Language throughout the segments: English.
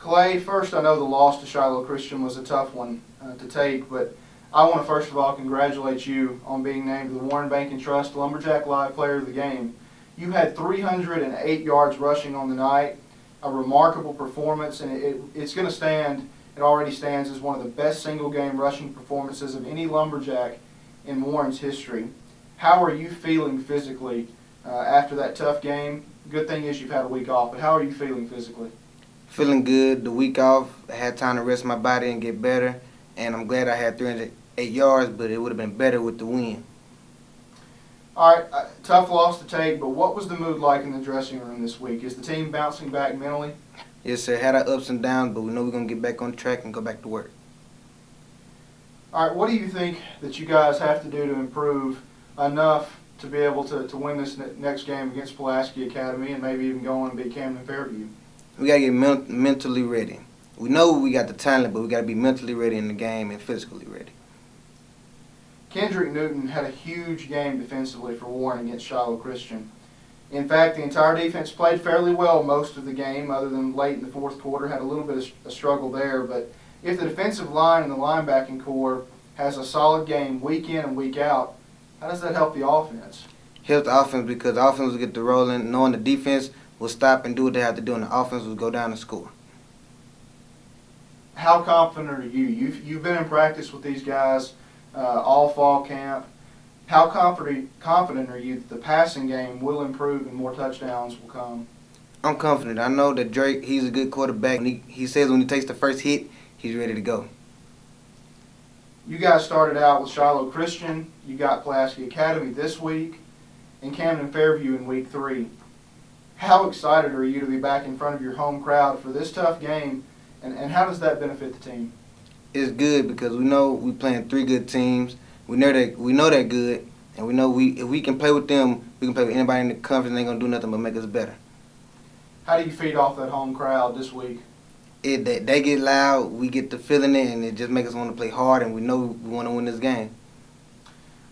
Kilay, first, I know the loss to Shiloh Christian was a tough one to take, but I want to first of all congratulate you on being named the Warren Bank and Trust Lumberjack Live Player of the Game. You had 308 yards rushing on the night, a remarkable performance, and it's going to stand, it already stands as one of the best single-game rushing performances of any Lumberjack in Warren's history. How are you feeling physically after that tough game? Good thing is you've had a week off, but how are you feeling physically? Feeling good. The week off, I had time to rest my body and get better, and I'm glad I had 308 yards, but it would have been better with the win. All right, tough loss to take, but what was the mood like in the dressing room this week? Is the team bouncing back mentally? Yes, sir. Had our ups and downs, but we know we're going to get back on track and go back to work. All right, what do you think that you guys have to do to improve enough to be able to win this next game against Pulaski Academy and maybe even go on and beat Camden Fairview? We got to get mentally ready. We know we got the talent, but we got to be mentally ready in the game and physically ready. Kendrick Newton had a huge game defensively for Warren against Shiloh Christian. In fact, the entire defense played fairly well most of the game, other than late in the fourth quarter, had a little bit of a struggle there. But if the defensive line and the linebacking core has a solid game week in and week out, how does that help the offense? Help the offense because the offense will get the rolling, knowing the defense will stop and do what they have to do, and the offense will go down and score. How confident are you? You've been in practice with these guys all fall camp. How confident are you that the passing game will improve and more touchdowns will come? I'm confident. I know that Drake, he's a good quarterback. He says when he takes the first hit, he's ready to go. You guys started out with Shiloh Christian. You got Pulaski Academy this week and Camden Fairview in week 3. How excited are you to be back in front of your home crowd for this tough game, and how does that benefit the team? It's good because we know we're playing 3 good teams. We know they're good, and we know if we can play with them, we can play with anybody in the conference, and they're going to do nothing but make us better. How do you feed off that home crowd this week? They get loud, we get to feeling it, and it just makes us want to play hard, and we know we want to win this game.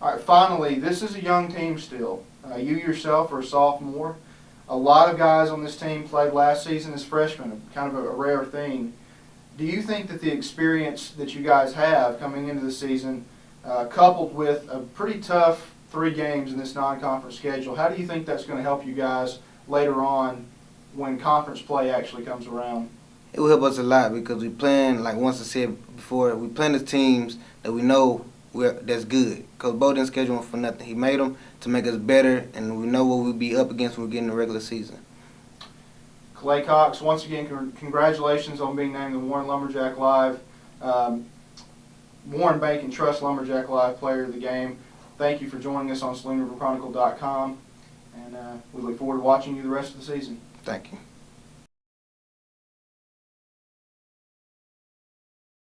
All right, finally, this is a young team still. You yourself are a sophomore. A lot of guys on this team played last season as freshmen, kind of a rare thing. Do you think that the experience that you guys have coming into the season, coupled with a pretty tough 3 games in this non-conference schedule, how do you think that's going to help you guys later on when conference play actually comes around? It will help us a lot because we playing, like once I said before, we playing the teams that we know that's good. Because Bo didn't schedule them for nothing. He made them to make us better, and we know what we'll be up against when we get in the regular season. Kilay Cox, once again, congratulations on being named the Warren Lumberjack Live, Warren Bank and Trust Lumberjack Live Player of the Game. Thank you for joining us on SalineRiverChronicle.com, and we look forward to watching you the rest of the season. Thank you.